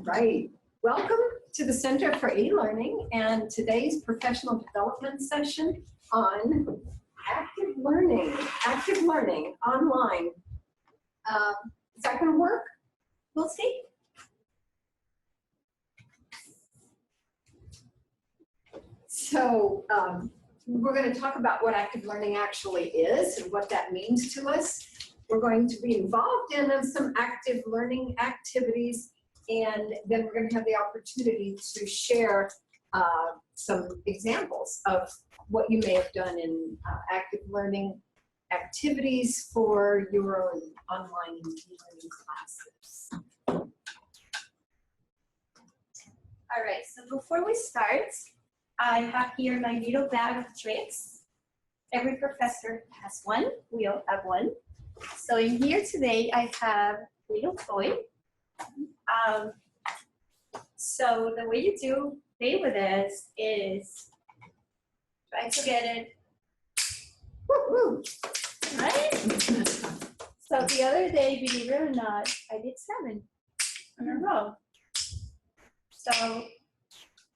right. Welcome to the Center for E-Learning and today's professional development session on active learning online. Is that going to work? We'll see. So we're going to talk about what active learning actually is and what that means to us. We're going to be involved in some active learning activities, and then we're going to have the opportunity to share some examples of what you may have done in active learning activities for your own online e-learning classes. All right, so before we start, I have here my little bag of tricks. Every professor has one. We all have one. So in here today, I have a little toy. So the way you do play with this is try to get it. Woo-hoo. Right? So the other day, believe it or not, I did 7 in a row. So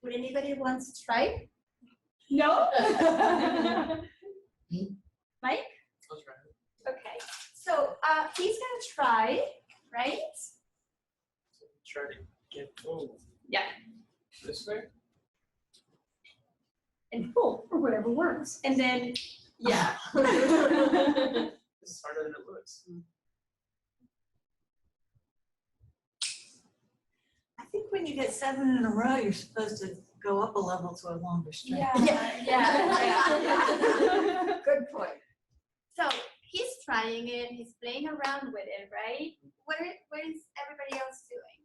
would anybody want to try? No? Mike? I'll try it. Okay. So he's gonna try, right? Try to get Yeah. this way. And pull. Or whatever works. And then, yeah. This is harder than it looks. I think when you get 7 in a row, you're supposed to go up a level to a longer string. Yeah. Good point. So he's trying it. He's playing around with it, right? What is everybody else doing?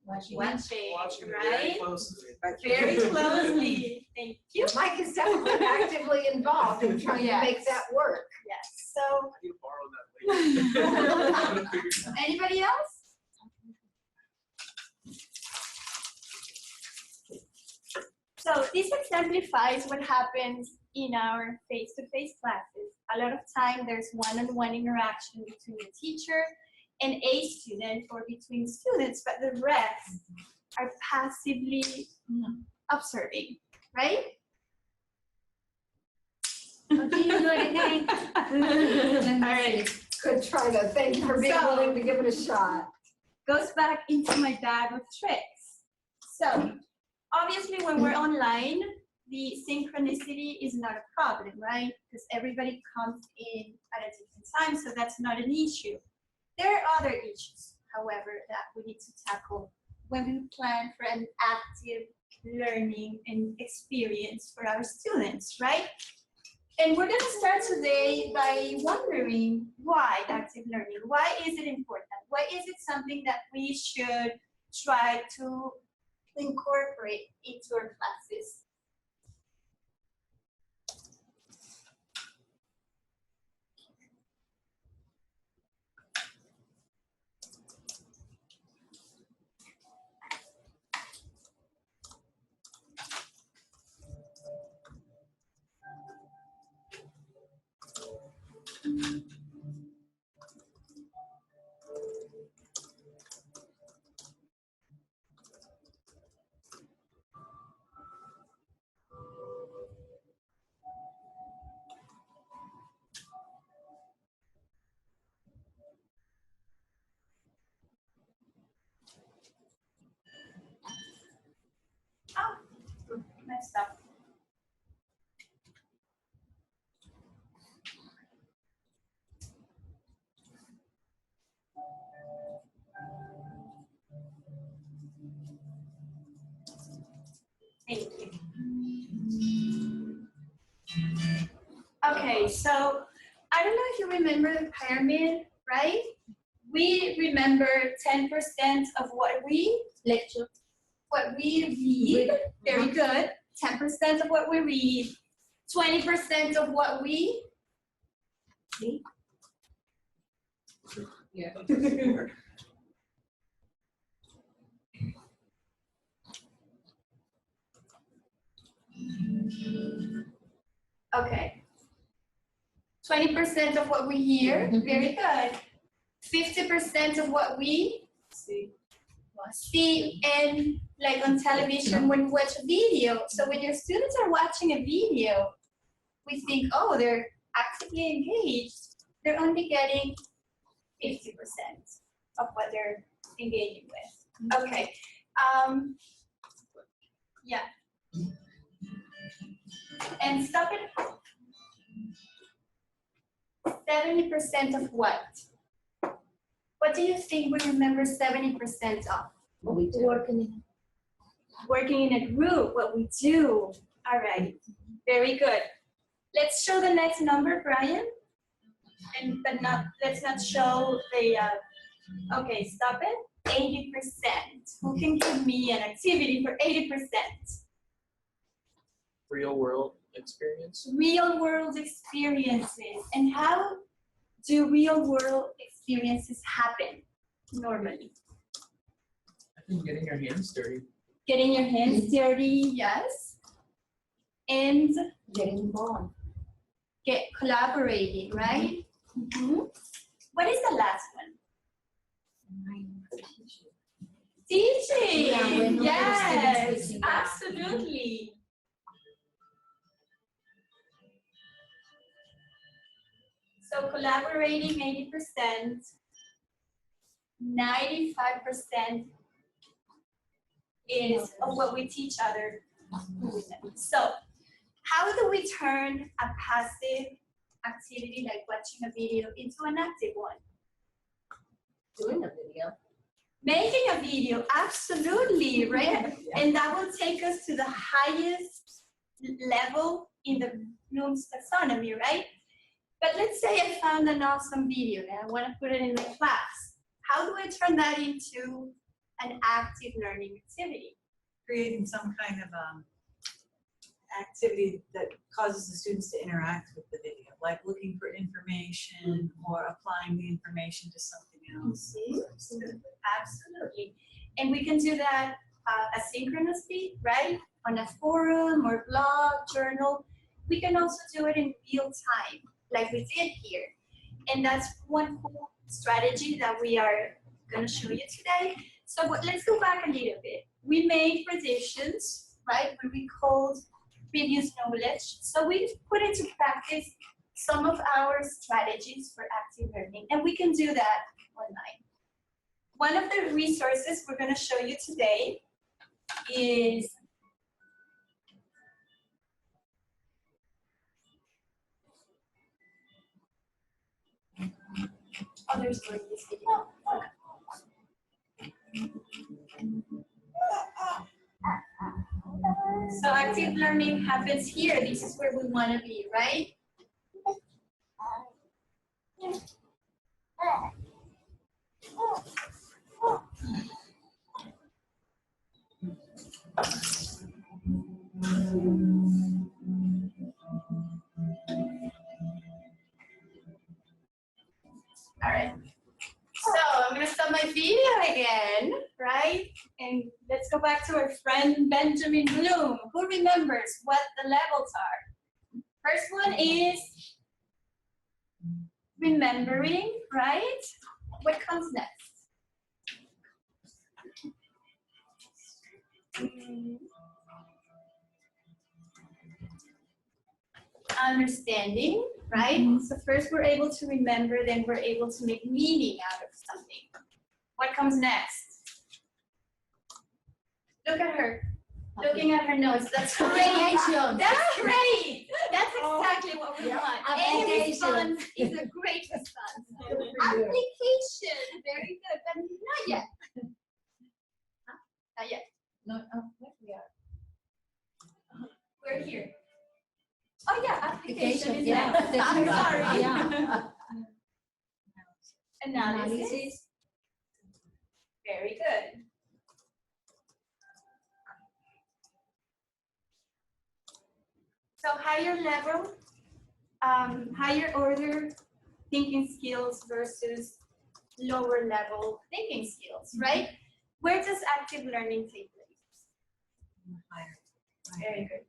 Watching, Watching right? very closely. Very closely. Thank you. Mike is definitely actively involved in trying to make that work. Yes. So I need to borrow that later. anybody else? So this exemplifies what happens in our face-to-face classes. A lot of time there's one-on-one interaction between the teacher and a student or between students, but the rest are passively observing, right? Okay, you do it again. All right. Good try to. Thank you for being So- willing to give it a shot. Goes back into my bag of tricks. So obviously when we're online, the synchronicity is not a problem, right? Because everybody comes in at a different time, so that's not an issue. There are other issues, however, that we need to tackle when we plan for an active learning and experience for our students, right? And we're gonna start today by wondering why active learning, why is it important? Why is it something that we should try to incorporate into our classes? Oh, messed up. Thank you. Okay, so I don't know if you remember the pyramid, right? We remember 10% of what we read. Very good. 10% of what we read. 20% of what we see. Yeah. Okay. 20% of what we hear. Very good. 50% of what we See. see in like on television when you watch a video. So when your students are watching a video, we think, oh, they're actively engaged. They're only getting 50% of what they're engaging with. Okay. Yeah. And stop it. 70% of what? What do you think we remember 70% of? What we do. Working in a group, what we do. All right, very good. Let's show the next number, Brian. But let's not show the, okay, stop it. 80%. Who can give me an activity for 80%? Real world experience. Real world experiences. And how do real world experiences happen normally? I think getting your hands dirty. Getting your hands dirty, yes. And Getting involved. collaborating, right? Mm-hmm. What is the last one? Teaching. Yeah, when the Yes, students listen, yeah. absolutely. So collaborating 80%, 95% is of what we teach other. So how do we turn a passive activity like watching a video into an active one? Doing a video. Making a video, absolutely, right? And that will take us to the highest level in the Bloom's taxonomy, right? But let's say I found an awesome video and I want to put it in my class. How do I turn that into an active learning activity? Creating some kind of activity that causes the students to interact with the video, like looking for information or applying the information to something else. Absolutely. And we can do that asynchronously, right? On a forum or blog, journal. We can also do it in real time, like we did here. And that's one cool strategy that we are going to show you today. So let's go back a little bit. We made predictions, right? We recalled previous knowledge. So we put into practice some of our strategies for active learning, and we can do that online. One of the resources we're going to show you today is there's one in this video. So active learning happens here. This is where we want to be, right? All right. So I'm going to stop my video again, right? And let's go back to our friend Benjamin Bloom. Who remembers what the levels are? First one is remembering, right? What comes next? Understanding, right? So first we're able to remember, then we're able to make meaning out of something. What comes next? Look at her. Looking at her notes. That's great. That's great. That's exactly what we want. Any response is a great response. Application. Very good. But not yet. Not yet. No, we are. We're here. Oh yeah, application is yeah. next. I'm sorry. Yeah. Analysis. Very good. So higher level, higher order thinking skills versus lower level thinking skills, right? Where does active learning take place? Higher. Very good.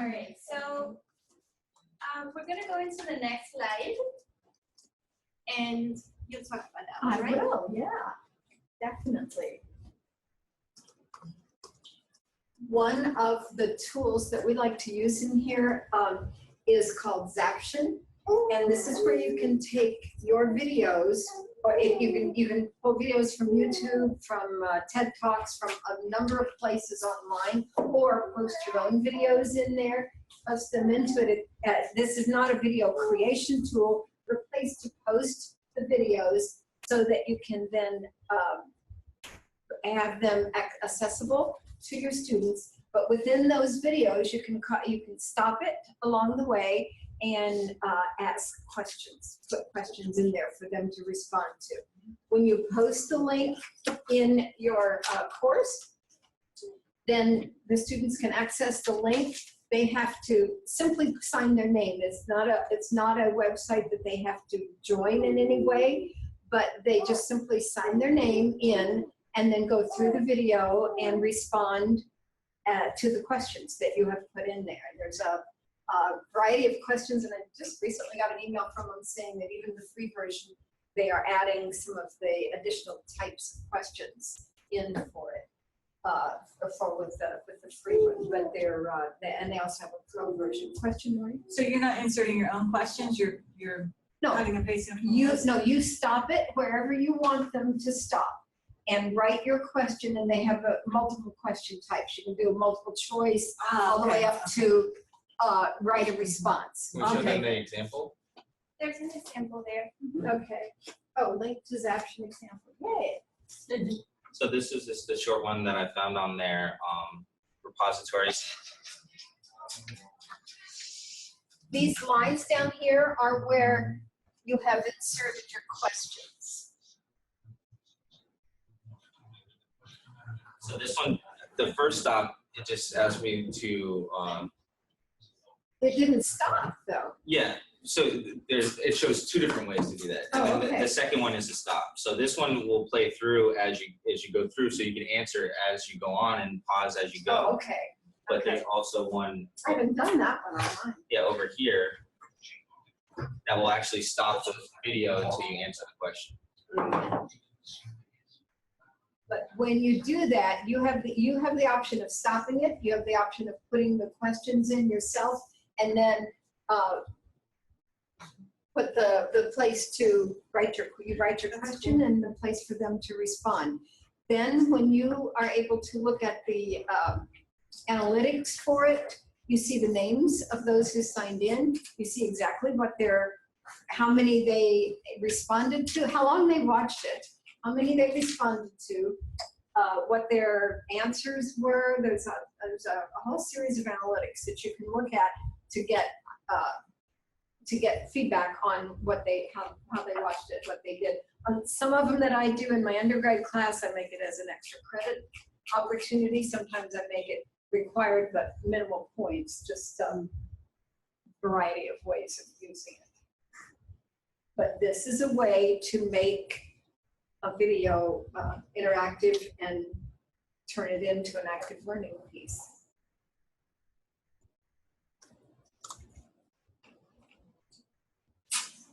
All right, so we're gonna go into the next slide, and you'll talk about that one, I right? will, yeah, definitely. One of the tools that we like to use in here is called Zaption. And this is where you can take your videos, or if you can pull videos from YouTube, from TED Talks, from a number of places online, or post your own videos in there, post them into it. This is not a video creation tool, but a place to post the videos so that you can then have them accessible to your students. But within those videos, you can stop it along the way and ask questions, put questions in there for them to respond to. When you post the link in your course, then the students can access the link. They have to simply sign their name. It's not a website that they have to join in any way, but they just simply sign their name in and then go through the video and respond to the questions that you have put in there. There's a variety of questions, and I just recently got an email from them saying that even the free version, they are adding some of the additional types of questions in for it, with the free one. But and they also have a pro version. Question, right? So you're not inserting your own questions, you're No, cutting and pasting? you stop it wherever you want them to stop and write your question, and they have multiple question types. You can do a multiple choice all the way up to write a response. Can we show them the example? There's an example there. Okay. Oh, link to Zaption example. Yay. So this is just the short one that I found on their repositories. These lines down here are where you have inserted your questions. So this one, the first stop, it just asked me to, It didn't stop though. yeah. So it shows two different ways to do that. And Oh, then okay. the second one is to stop. So this one will play through as you go through, so you can answer as you go on and pause as you go. Oh, okay. But Okay. there's also one, I haven't done that one on mine. yeah, over here that will actually stop the video until you answer the question. But when you do that, you have the option of stopping it. You have the option of putting the questions in yourself, and then put the place to write your question and the place for them to respond. Then when you are able to look at the analytics for it, you see the names of those who signed in. You see exactly how many they responded to, how long they watched it, how many they responded to, what their answers were. There's a whole series of analytics that you can look at to get feedback on how they watched it, what they did. Some of them that I do in my undergrad class, I make it as an extra credit opportunity. Sometimes I make it required but minimal points, just some variety of ways of using it. But this is a way to make a video interactive and turn it into an active learning piece.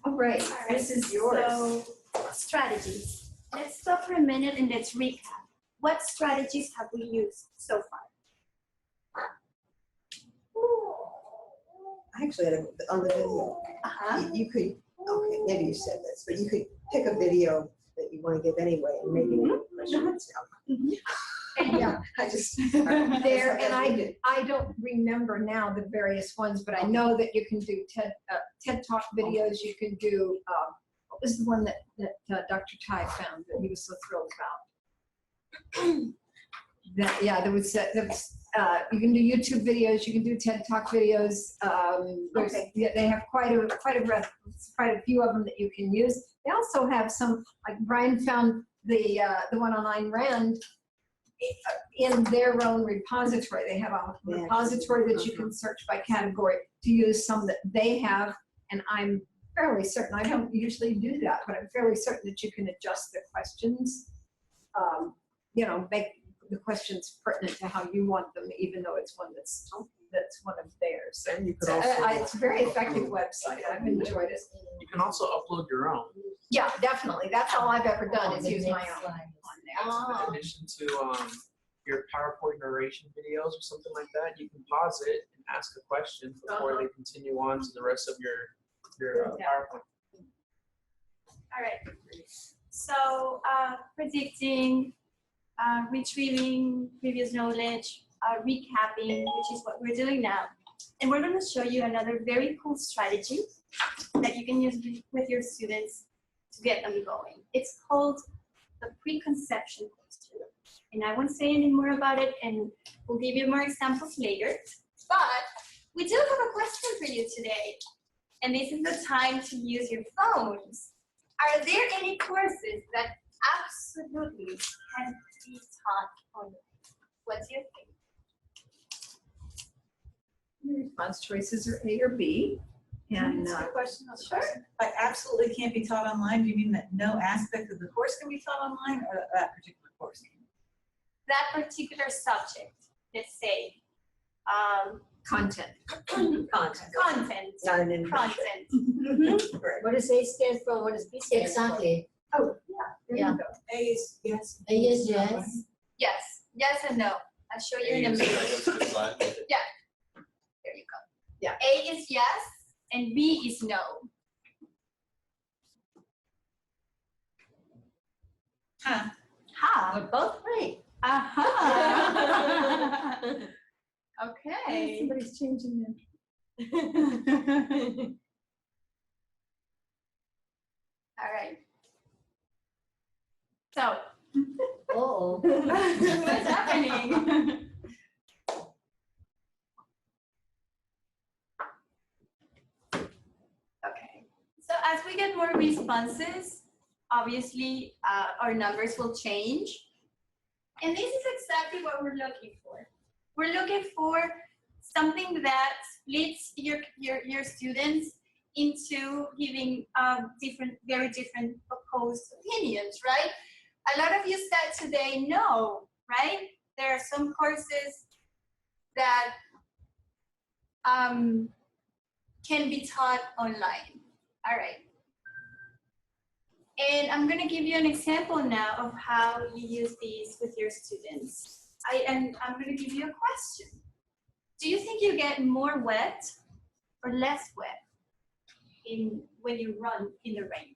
All right, this is yours. So, strategies. Let's stop for a minute and let's recap. What strategies have we used so far? Actually, on the video, you could, okay, maybe you said this, but you could pick a video that you want to give anyway and make it questions. Yeah, I just. there, and I don't remember now the various ones, but I know that you can do TED Talk videos. You can do, what was the one that Dr. Tai found that he was so thrilled about? There was you can do YouTube videos. You can do TED Talk videos. They have quite a few of them that you can use. They also have some, like Brian found the one on Ayn Rand in their own repository. They have a repository that you can search by category to use some that they have, and I'm fairly certain, I don't usually do that, but I'm fairly certain that you can adjust the questions, make the questions pertinent to how you want them, even though it's one that's that's one of theirs. And you could So, also, it's a very effective website. I've enjoyed it. you can also upload your own. Yeah, definitely. That's all I've ever done is use my own on there. In addition to your PowerPoint narration videos or something like that, you can pause it and ask a question before they continue on to the rest of your PowerPoint. All right. So predicting, retrieving previous knowledge, recapping, which is what we're doing now. And we're going to show you another very cool strategy that you can use with your students to get them going. It's called the preconception question. And I won't say any more about it, and we'll give you more examples later. But we do have a question for you today. And this is the time to use your phones. Are there any courses that absolutely can be taught online? What do you think? Your response choices are A or B. And That's a good question. Sure. By absolutely can't be taught online, do you mean that no aspect of the course can be taught online, or that particular course? That particular subject, let's say, content. content. Not an internship. Content. What does A stand for? What does B stand for? Exactly. Oh, yeah, there Yeah. you go. A is yes. A is yes. Yes. Yes and no. I'll show you in a minute. Yeah. There you go. Yeah. A is yes and B is no. Huh. Ha. We're both right. Aha. Okay. Somebody's changing them. All right. So, Oh. what's happening? Okay. So as we get more responses, obviously our numbers will change. And this is exactly what we're looking for. We're looking for something that splits your students into giving very different opposed opinions, right? A lot of you said today no, right? There are some courses that can be taught online. All right. And I'm gonna give you an example now of how you use these with your students. I'm gonna give you a question. Do you think you get more wet or less wet when you run in the rain?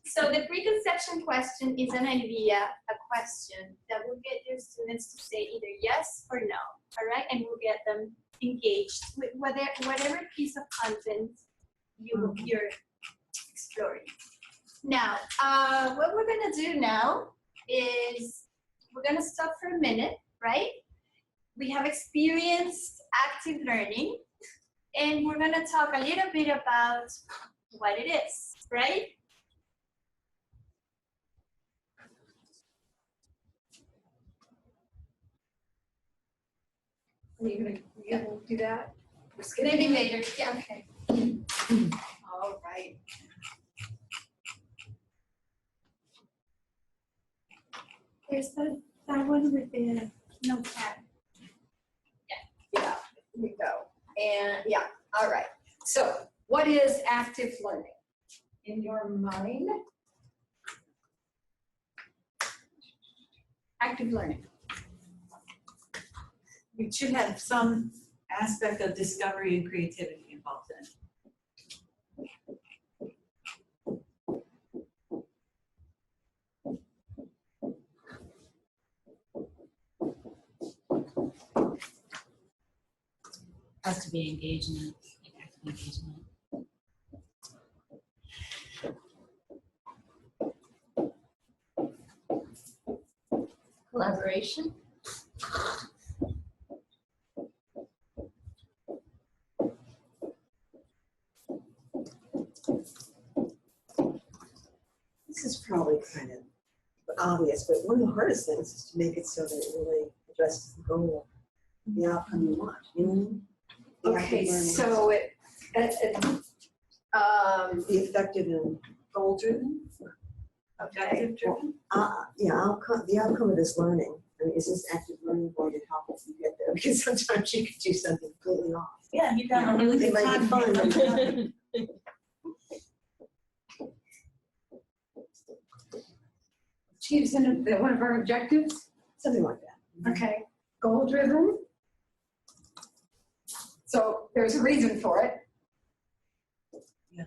So the preconception question is an idea, a question that will get your students to say either yes or no, all right? And we'll get them engaged with whatever piece of content you're exploring. Now, what we're gonna do now is we're gonna stop for a minute, right? We have experienced active learning, and we're gonna talk a little bit about what it is, right? Are you gonna do that? Maybe later, yeah, okay. All right. There's that one with the notepad. Yeah, here we go. And yeah, all right. So what is active learning in your mind? Active learning. You should have some aspect of discovery and creativity involved in it. Has to be engagement, like active engagement. Collaboration. This is probably kind of obvious, but one of the hardest things is to make it so that it really addresses the goal, the outcome you want, you know? The Okay, active learning. so Be effective and Goal-driven, okay. objective-driven. yeah, the outcome of this learning I mean, is this active learning going to help us get there? Because sometimes you could do something completely off. Yeah, you got a really It good might time. be fun. Achieves one of our objectives? Something like that. Okay, goal driven. So there's a reason for it. Yeah.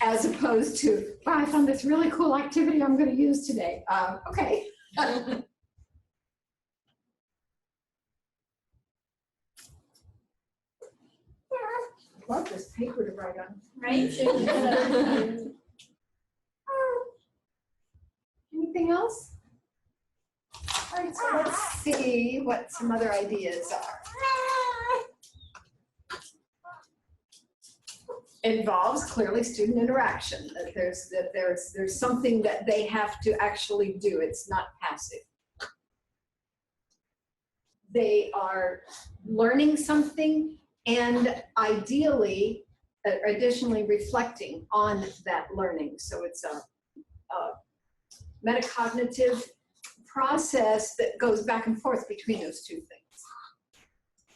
As opposed to, wow, I found this really cool activity I'm going to use today. Okay. Love this paper to write on. Right? Anything else? All right, so let's see what some other ideas are. Involves clearly student interaction, that there's something that they have to actually do. It's not passive. They are learning something and ideally, additionally reflecting on that learning. So it's a metacognitive process that goes back and forth between those two things.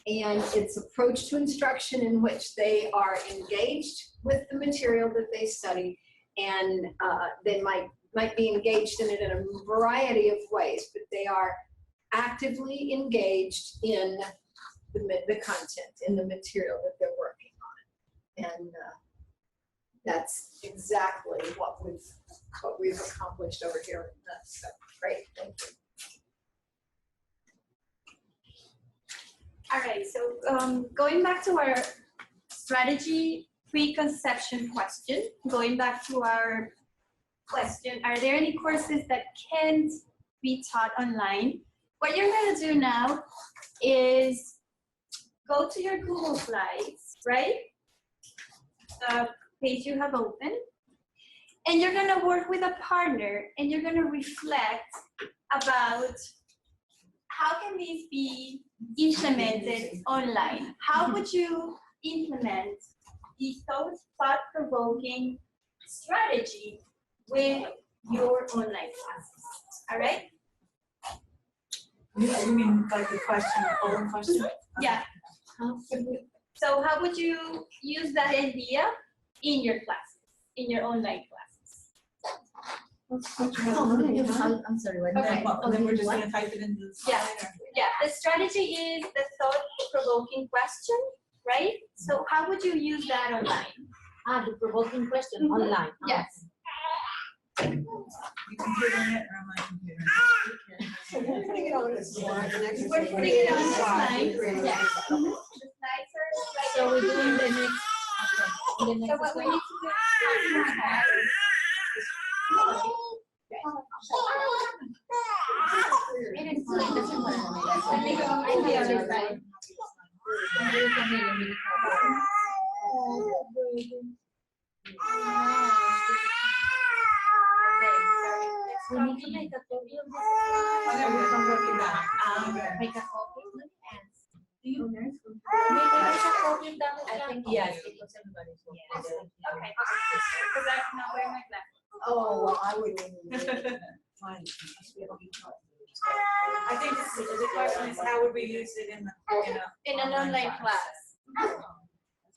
And it's approach to instruction in which they are engaged with the material that they study, and they might be engaged in it in a variety of ways, but they are actively engaged in the content, in the material that they're working on. And that's exactly what we've accomplished over here. That's so great. Thank you. All right, so going back to our strategy preconception question, going back to our question, are there any courses that can't be taught online? What you're going to do now is go to your Google Slides, right? The page you have open. And you're going to work with a partner and you're going to reflect about how can these be implemented online? How would you implement the thought-provoking strategy with your online classes? All right? You mean like the question, the polling question? Yeah. So how would you use that idea in your classes, in your online classes? I'm sorry, what? Okay. And then we're just gonna type it into the slide. Yeah, the strategy is the thought-provoking question, right? So how would you use that online? The provoking question online. Yes. You computer it or my computer? So we're putting it on the slide, the next We're putting it on the slide. Yeah. The slides are right So we're doing the next, okay, the So next what we one. need to do is let me go on the other side. We need to make a copy of this. Okay, we're gonna work it out. Make a copy and Do you? make a copy of that. I think yes, because everybody's working. Okay, because I'm not wearing my glasses. Oh, well, I wouldn't even find it. I think the question is how would we use it in the, In an online class.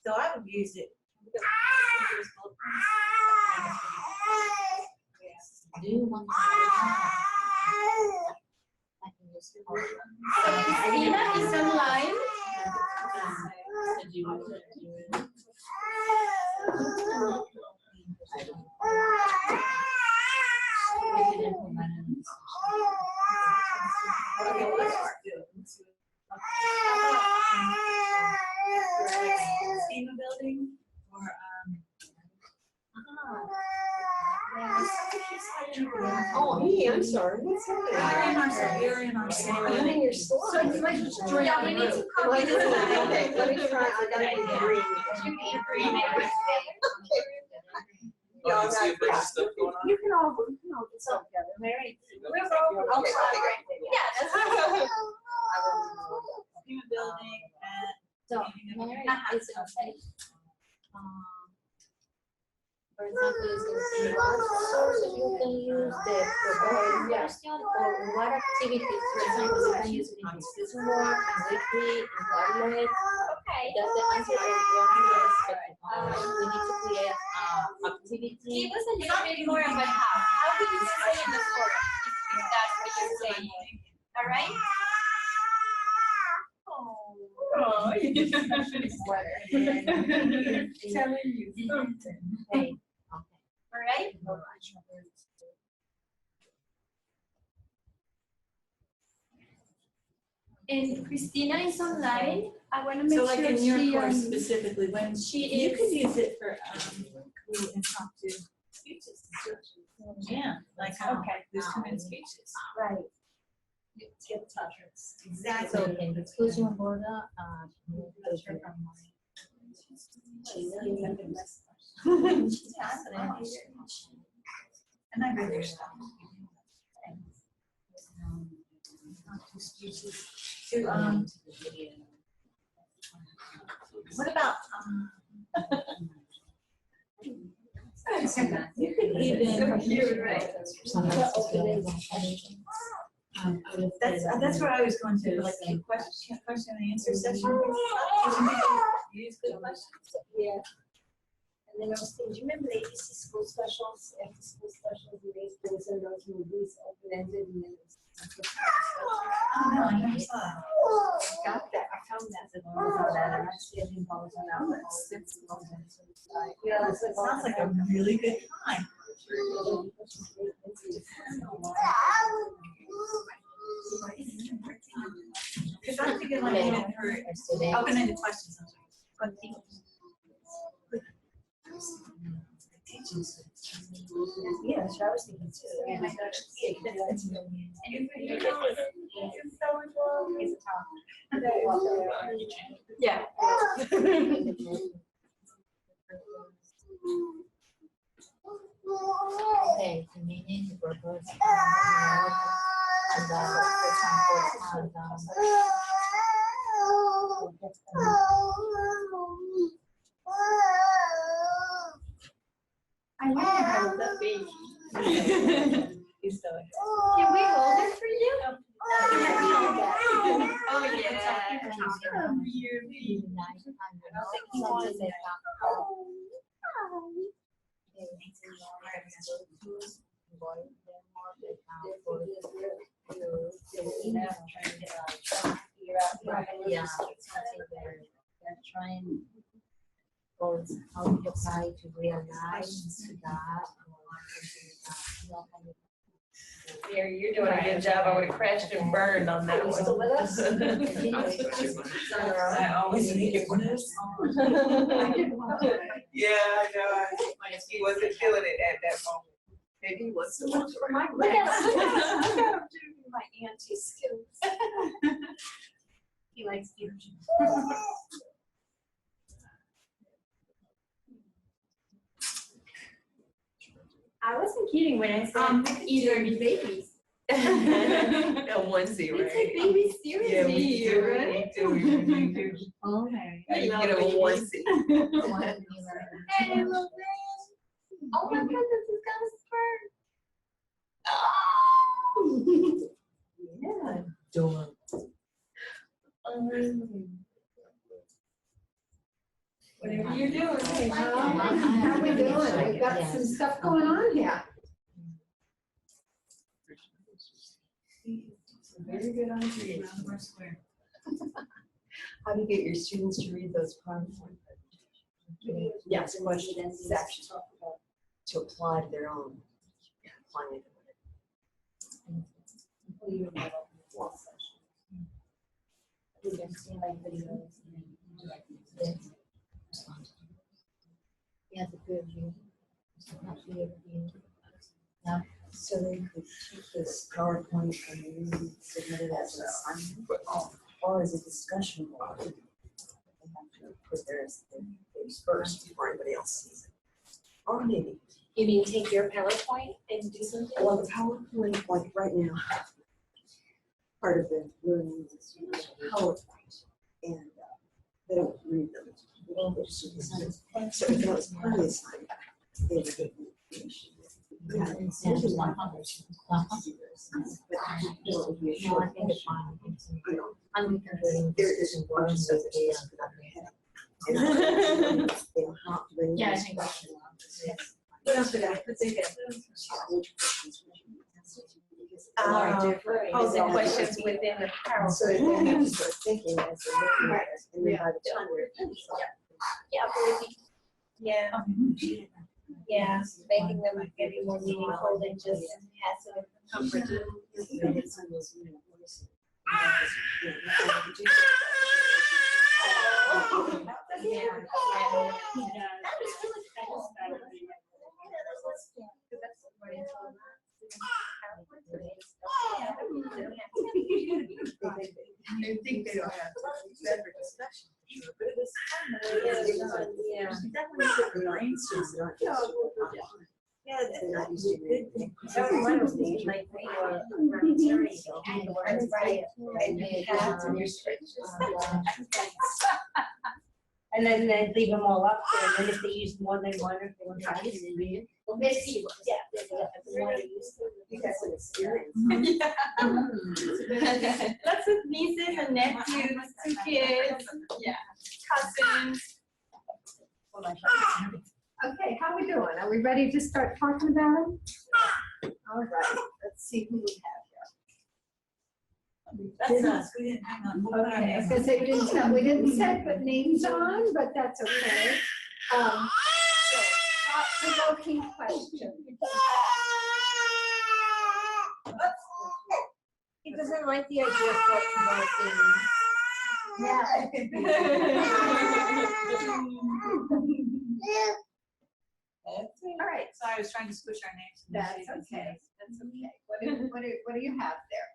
So I would use it. Do you want to? I can just. So Christina is online. So do you want to do it? We can implement it in the Okay, well, let's just do it. Let's do it. Schema building or Oh, me, I'm sorry. What's happening? you're in our schema. I'm in your slide. Yeah, we need to copy the slide. Okay, let me try, I gotta be green. You need green. Oh, you see a bunch of stuff going on? You can all get stuff together. Mary, we're both. Okay, Yeah, that's Schema building and So, Mary, is it okay? For example, it's going to be what sources you can use, the proposed version, or what activities, for example, you can use it in discussion work, in weekly, in tablet. Okay. That's the answer I was expecting. We need to create activity. Give us a little bit more about how. How do you say in the forum, if that's what you're saying? All right? Oh, Telling you something. Okay. All right? And Christina is online. I want to make So like sure in your she, course specifically, when she you is- could use it for little impromptu speeches. Yeah, like how there's 2 minute speeches. right. Exactly. So in discussion board, And I read their stuff. Speeches. To what about you could even that's where I was going to, like a question and answer session. Use good questions. Yeah. And then I was thinking, do you remember the ABC school specials, after school specials, and they things in those movies, open-ended, and then it was. Oh, no, I never saw that. Got that, I found that. And I see it involved in that, but it's Yeah, so it sounds like a really good time. Because I'm thinking like even her open-ended questions. Yeah, so I was thinking too. And I thought, Yeah. Okay, the meaning, the purpose, and for example, I know how to love baby. He's so Can we hold it for you? Oh yeah. Yeah, they're trying, or how to apply to real life, to that, Here, you're doing a good job. I would have crashed and burned on that still one. with us? I always think it was. Yeah, I know. He wasn't feeling it at that moment. Maybe he was. Look at him doing my auntie skills. He likes fusion. I wasn't kidding when I said either be babies. A onesie, We right? take babies Yeah, seriously we here, do, right? we do. Okay. You get a onesie. Hey, little man. Oh my goodness, he's got a spurt. Yeah. Adorable. Whatever you're doing. Hey, How we doing? We've got some stuff going on here. Very good on you. How do you get your students to read those PowerPoint? Yes, question, Zaption, to apply to their own climate. Yeah, the good view. So they could keep this PowerPoint and submit it as an assignment or as a discussion board. They have to put theirs first before anybody else sees it. Or maybe, You mean take your PowerPoint and do something? well, the PowerPoint, like right now, part of the learning is PowerPoint, and they don't read them. They just do the assignment. So if that was part of the assignment, they Yeah, instead of 100. No, I think it's fine. I'm converting this in one so yeah, I think that's What else did I put together? Oh, the questions within the PowerPoint. So then you have to start thinking as they're looking at it, and then by the time we're finished. Yeah, making them maybe more meaningful than just passive comfort. I think they don't have separate discussion, but it was fun. Yeah. Definitely put the brainstorm. Yeah, Not used to good thing. That reminds me, like, for volunteering, and everybody, and they have to do and then they leave them all up there, and then if they use more than one, if they want to use it, well, maybe, yeah, if they want to use it. You got some experience. Lots of nieces and nephews, 2 kids, yeah, cousins. Okay, how are we doing? Are we ready to start talking about it? All right, let's see who we have here. That's us, we didn't hang on. We'll put our Okay, I was names gonna say, we didn't say put names on, but that's okay. So, thought-provoking question. He doesn't like the idea of promoting. All right, Sorry, I was trying to squish our names. that's okay, that's okay. What do you have there?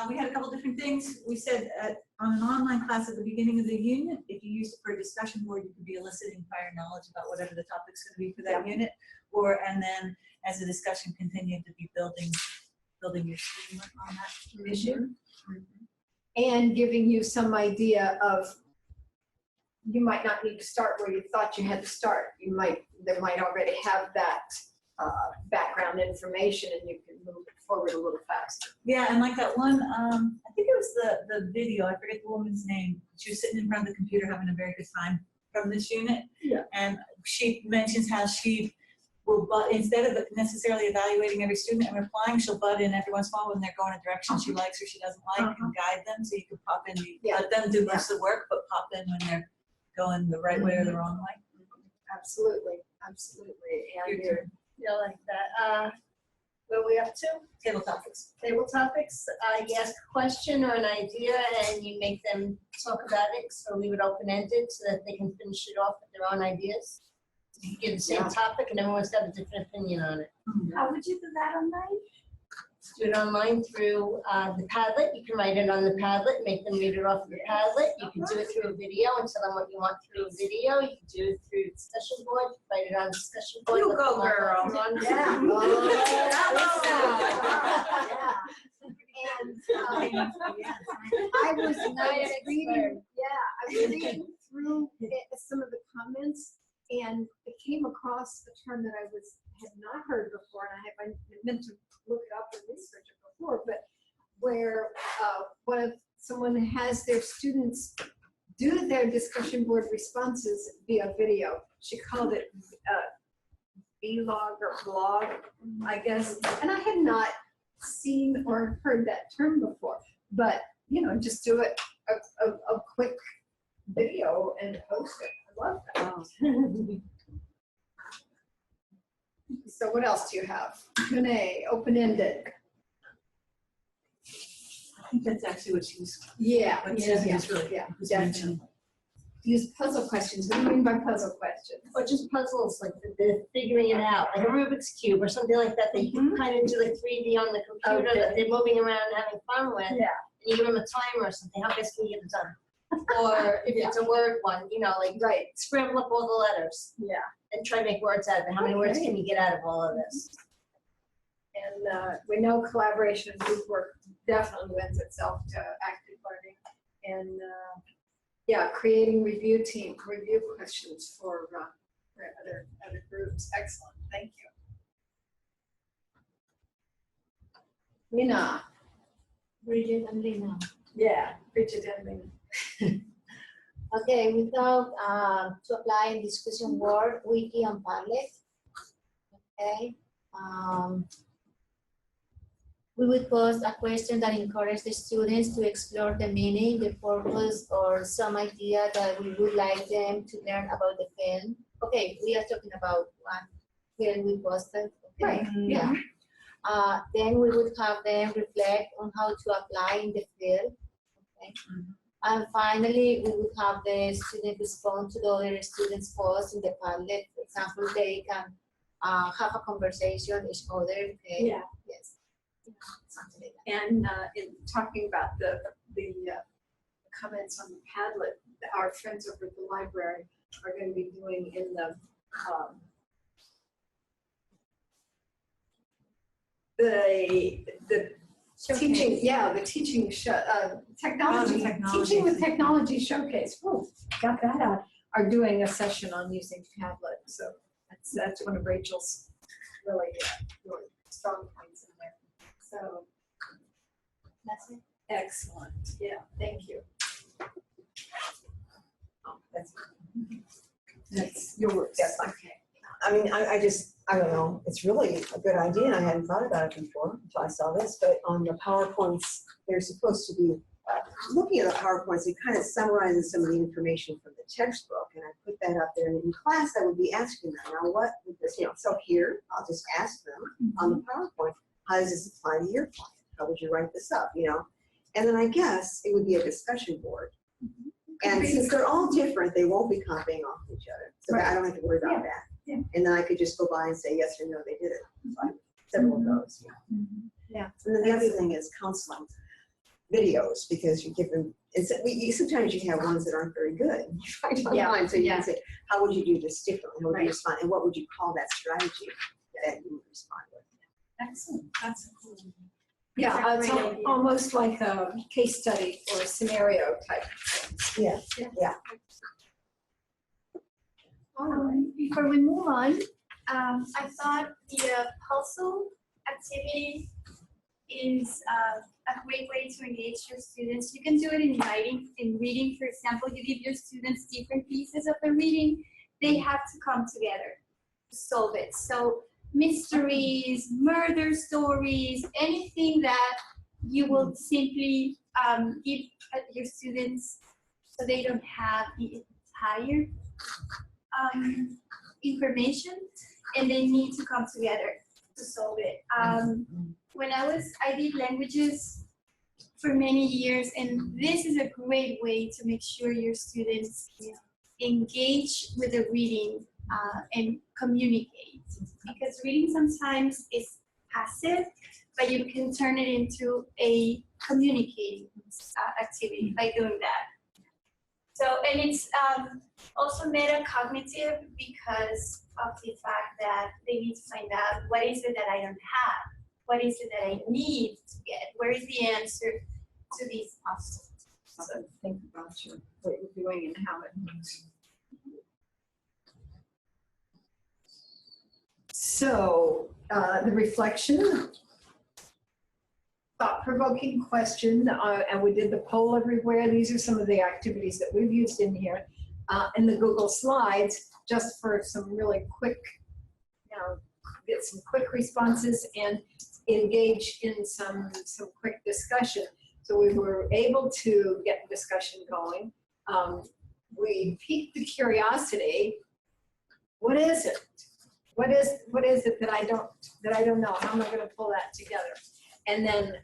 We had a couple different things. We said on an online class at the beginning of the unit, if you use it for a discussion board, you could be eliciting prior knowledge about whatever the topic's going to be for that unit. And then as the discussion continued, to be building your teamwork on that issue. And giving you some idea of, you might not need to start where you thought you had to start. They might already have that background information, and you can move it forward a little faster. Yeah, and like that one, I think it was the video, I forget the woman's name. She was sitting in front of the computer having a very good time from this unit. Yeah. And she mentions how she will, instead of necessarily evaluating every student and replying, she'll butt in every once in a while when they're going a direction she likes or she doesn't like and guide them. So you can pop in, let them do most of the work, but pop in when they're going the right way or the wrong way. Absolutely, absolutely. And you're Yeah, like that. What are we up to? Table topics. Table topics. You ask a question or an idea and you make them talk about it. So leave it open-ended so that they can finish it off with their own ideas. You give the same topic and everyone's got a different opinion on it. How would you do that online? Do it online through the Padlet. You can write it on the Padlet, make them read it off of the Padlet. You can do it through a video and tell them what you want through a video. You can do it through discussion board, write it on discussion board. You let go, them all girl. through on- And I was reading, I was reading through some of the comments, and it came across a term that I had not heard before, and I meant to look it up and research it before, but where someone has their students do their discussion board responses via video. She called it vlog or blog, I guess, and I had not seen or heard that term before, but just do it a quick video and post it. I love that. So what else do you have? Q&A, open-ended. I think that's actually what she was. Yeah, What Susan was really was definitely. mentioning. Use puzzle questions. What do you mean by puzzle questions? Or just puzzles, like the figuring it out, like a Rubik's Cube or something like that, that you can kind of do like 3D on the computer that they're moving around and having fun with. Yeah. And you give them a timer or something, how fast can you get it done? Or if it's a word one, like scramble up all the letters. Yeah. And try to make words out of it. How many words can you get out of all of this? And we know collaboration and group work definitely lends itself to active learning. And creating review questions for for other groups. Excellent, thank you. Lena. Bridget and Lena. Yeah, Bridget and Lena. Okay, we thought to apply in discussion board, wiki and Padlet. Okay. We would post a question that encourages the students to explore the meaning, the purpose, or some idea that we would like them to learn about the film. Okay, we are talking about one film we posted. Okay. Right. Yeah. Then we would have them reflect on how to apply in the field. Okay. And finally, we would have the student respond to the other students' posts in the Padlet. For example, they can have a conversation with each other. Okay. Yeah. Yes. Something like that. And in talking about the comments on the Padlet, our friends over at the library are going to be doing in the teaching, the teaching show, technology, technology. teaching with technology showcase. Oh, got that out. Are doing a session on using Padlet, so that's one of Rachel's really strong points in there. So That's it. excellent. Yeah, thank you. Oh, that's your work. Yes. Okay. I mean, I don't know, it's really a good idea, and I hadn't thought about it before until I saw this, but on the PowerPoints, they're supposed to be, looking at the PowerPoints, it kind of summarizes some of the information from the textbook, and I put that up there, and in class, I would be asking them, now what would this, so here, I'll just ask them on the PowerPoint, how does this apply to your client? How would you write this up, And then I guess it would be a discussion board. And since they're all different, they won't be copying off each other, so I don't have to worry about that. Yeah. And then I could just go by and say yes or no, they did it. So I have several of those. Yeah. And then the other thing is counseling videos, because you give them, sometimes you have ones that aren't very good. You find online, so you can say, how would you do this differently? How would you respond? And what would you call that strategy that you would respond with? Excellent, that's cool. Yeah, it's almost like a case study or a scenario type. Yeah. Before we move on, I thought the puzzle activity is a great way to engage your students. You can do it in writing, in reading. For example, you give your students different pieces of the reading. They have to come together to solve it. So mysteries, murder stories, anything that you will simply give your students so they don't have the entire information, and they need to come together to solve it. When I did languages for many years, and this is a great way to make sure your students engage with the reading and communicate. Because reading sometimes is passive, but you can turn it into a communicating activity by doing that. So, and it's also metacognitive because of the fact that they need to find out what is it that I don't have, what is it that I need to get, where is the answer to these puzzles. So think about what you're doing and how it moves. So the reflection, thought-provoking question, and we did the poll everywhere. These are some of the activities that we've used in here. In the Google Slides, just for some really quick, get some quick responses and engage in some quick discussion. So we were able to get discussion going. We piqued the curiosity. What is it? What is it that I don't know? How am I going to pull that together? And then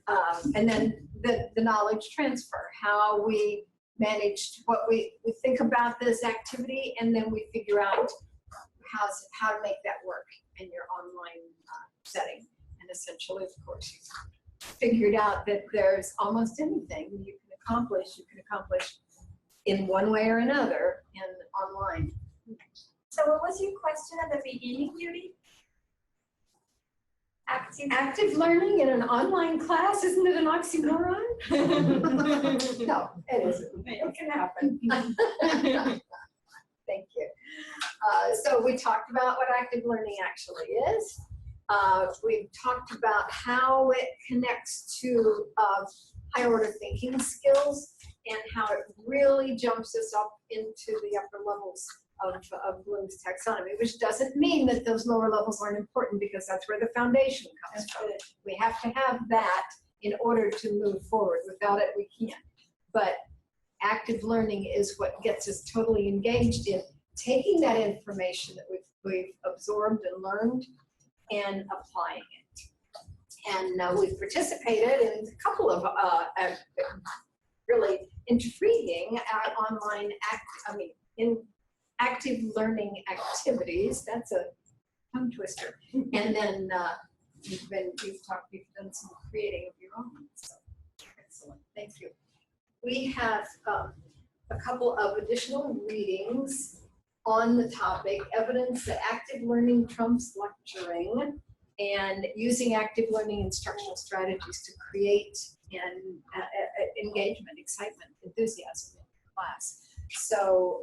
the knowledge transfer, how we managed what we think about this activity, and then we figure out how to make that work in your online setting. And essentially, of course, you figured out that there's almost anything you can accomplish in one way or another in online. So what was your question at the beginning, Judy? Active learning in an online class, isn't it an oxymoron? No, it isn't. It can happen. Thank you. So we talked about what active learning actually is. We've talked about how it connects to high order thinking skills and how it really jumps us up into the upper levels of Bloom's taxonomy, which doesn't mean that those lower levels aren't important, because that's where the foundation comes from. We have to have that in order to move forward. Without it, we can't. But active learning is what gets us totally engaged in taking that information that we've absorbed and learned and applying it. And we've participated in a couple of really intriguing online active learning activities. That's a tongue twister. And then you've done some creating of your own. So excellent, thank you. We have a couple of additional readings on the topic: evidence that active learning trumps lecturing, and using active learning instructional strategies to create and engagement, excitement, enthusiasm in class. So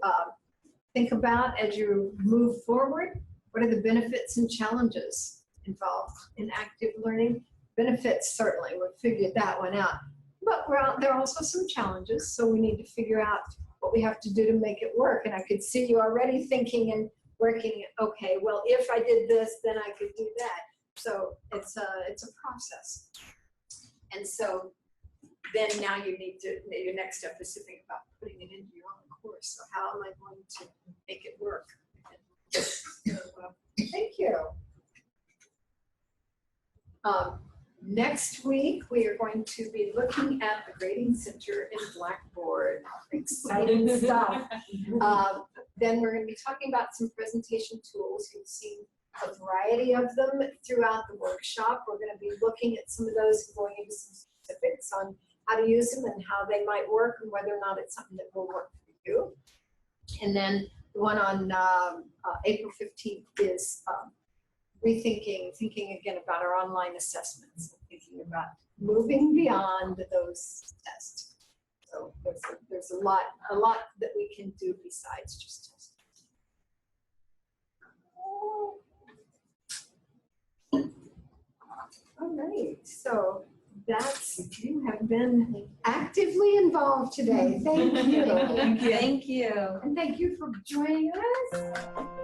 think about, as you move forward, what are the benefits and challenges involved in active learning? Benefits, certainly, we've figured that one out. But there are also some challenges, so we need to figure out what we have to do to make it work. And I could see you already thinking and working, okay, well, if I did this, then I could do that. So it's a process. And so then now you need to, your next step is to think about putting it into your own course. So how am I going to make it work? So, thank you. Next week, we are going to be looking at the grading center in Blackboard. Exciting stuff. Then we're going to be talking about some presentation tools. You've seen a variety of them throughout the workshop. We're going to be looking at some of those and going into some specifics on how to use them and how they might work and whether or not it's something that will work for you. And then the one on April 15th is thinking again about our online assessments, thinking about moving beyond those tests. So there's a lot that we can do besides just testing. All right, so you have been actively involved today. Thank you. Thank you. Thank you. And thank you for joining us.